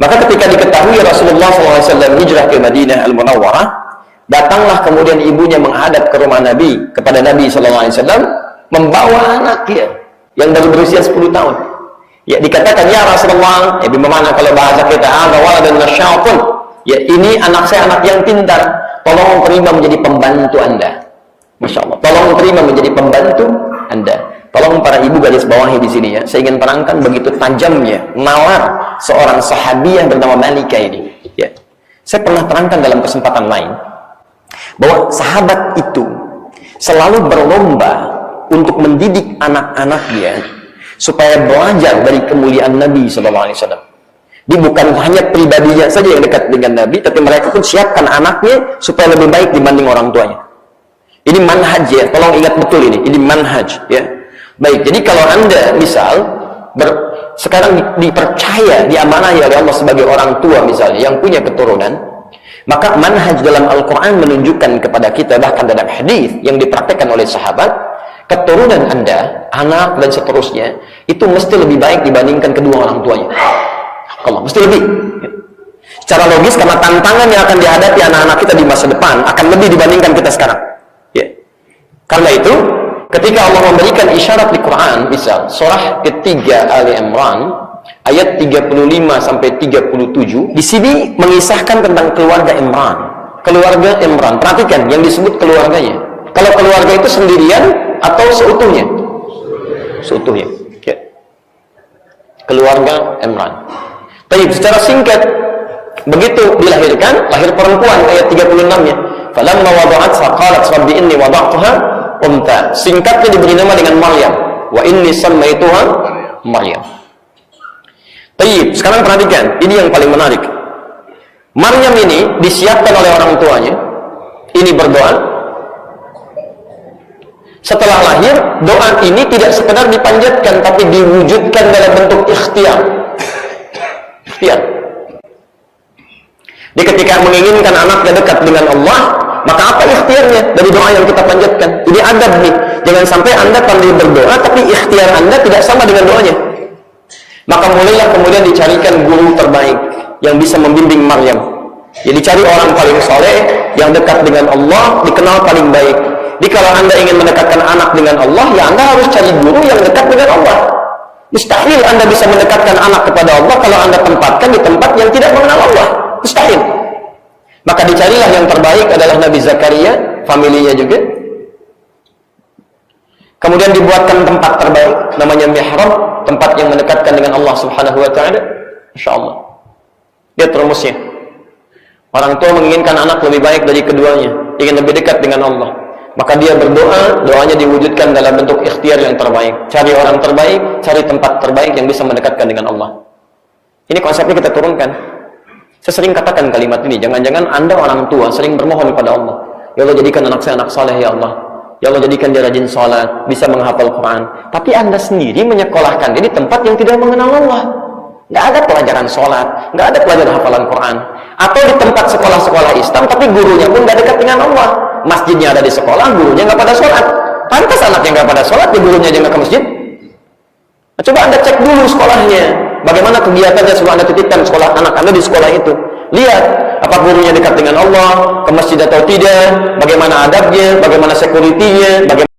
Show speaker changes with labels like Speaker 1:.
Speaker 1: Maka ketika diketahui Rasulullah SAW hijrah ke Madinah Al-Munawwarah, datanglah kemudian ibunya menghadap ke rumah Nabi, kepada Nabi SAW, membawa anaknya yang baru berusia 10 tahun. Ya, dikatakan, ya Rasulullah, ya bagaimana kalau bahasa kita, dan nasya'un, ya ini anak saya anak yang pintar, tolong terima menjadi pembantu Anda. Masya Allah, tolong terima menjadi pembantu Anda. Tolong para ibu garis bawahi di sini ya. Saya ingin terangkan begitu tajamnya nalar seorang sahabiah bernama Malika ini. Ya. Saya pernah terangkan dalam kesempatan lain bahwa sahabat itu selalu berlomba untuk mendidik anak-anaknya supaya belajar dari kemuliaan Nabi SAW. Dia bukan hanya pribadinya saja yang dekat dengan Nabi, tapi mereka pun siapkan anaknya supaya lebih baik dibanding orang tuanya. Ini manhaj ya, tolong ingat betul ini manhaj ya. Baik, jadi kalau Anda misal sekarang dipercaya, diamanahi oleh Allah sebagai orang tua misalnya, yang punya keturunan, maka manhaj dalam Al-Quran menunjukkan kepada kita, bahkan dalam hadis yang dipraktekkan oleh sahabat, keturunan Anda, anak dan seterusnya, itu mesti lebih baik dibandingkan kedua orang tuanya. Kalau mesti lebih. Secara logis, karena tantangan yang akan dihadapi anak-anak kita di masa depan akan lebih dibandingkan kita sekarang. Ya. Karena itu, ketika Allah memberikan isyarat di Quran, misal surah ketiga Ali Imran ayat 35 sampai 37, di sini mengisahkan tentang keluarga Imran. Keluarga Imran, perhatikan yang disebut keluarganya. Kalau keluarga itu sendirian atau seutuhnya? Seutuhnya. Ya. Keluarga Imran. Tapi secara singkat, begitu dilahirkan, lahir perempuan ayat 36-nya. Falamma wada'atha qalat rabbi inni wada'tuha unta. Singkatnya diberi nama dengan Maryam. Wa inni sammaituha Maryam. Baik, sekarang perhatikan, ini yang paling menarik. Maryam ini disiapkan oleh orang tuanya. Ini berdoa. Setelah lahir, doa ini tidak sekedar dipanjatkan, tapi diwujudkan dalam bentuk ikhtiar. Ikhtiar. Dia ketika menginginkan anaknya dekat dengan Allah, maka apa ikhtiarnya dari doa yang kita panjatkan? Ini adab nih. Jangan sampai Anda pandai berdoa, tapi ikhtiar Anda tidak sama dengan doanya. Maka mulailah kemudian dicarikan guru terbaik yang bisa membimbing Maryam. Ya, dicari orang paling soleh, yang dekat dengan Allah, dikenal paling baik. Jadi kalau Anda ingin mendekatkan anak dengan Allah, ya Anda harus cari guru yang dekat dengan Allah. Mustahil Anda bisa mendekatkan anak kepada Allah kalau Anda tempatkan di tempat yang tidak mengenal Allah. Mustahil. Maka dicarilah yang terbaik adalah Nabi Zakaria, familinya juga. Kemudian dibuatkan tempat terbaik, namanya mihrab, tempat yang mendekatkan dengan Allah Subhanahu wa taala. Insyaallah. Lihat rumusnya. Orang tua menginginkan anak lebih baik dari keduanya, ingin lebih dekat dengan Allah. Maka dia berdoa, doanya diwujudkan dalam bentuk ikhtiar yang terbaik. Cari orang terbaik, cari tempat terbaik yang bisa mendekatkan dengan Allah. Ini konsepnya kita turunkan. Saya sering katakan kalimat ini, jangan-jangan Anda orang tua sering bermohon kepada Allah. Ya Allah, jadikan anak saya anak saleh ya Allah. Ya Allah, jadikan dia rajin sholat, bisa menghafal Quran. Tapi Anda sendiri menyekolahkan dia di tempat yang tidak mengenal Allah. Nggak ada pelajaran sholat, nggak ada pelajaran hafalan Quran. Atau di tempat sekolah-sekolah Islam, tapi gurunya pun nggak dekat dengan Allah. Masjidnya ada di sekolah, gurunya nggak pada sholat. Pantas anaknya nggak pada sholat, ya gurunya aja nggak ke masjid. Nah, coba Anda cek dulu sekolahnya. Bagaimana kegiatannya sebelum Anda titipkan sekolah anak Anda di sekolah itu. Lihat, apa gurunya dekat dengan Allah, ke masjid atau tidak, bagaimana adabnya, bagaimana security-nya, bagaimana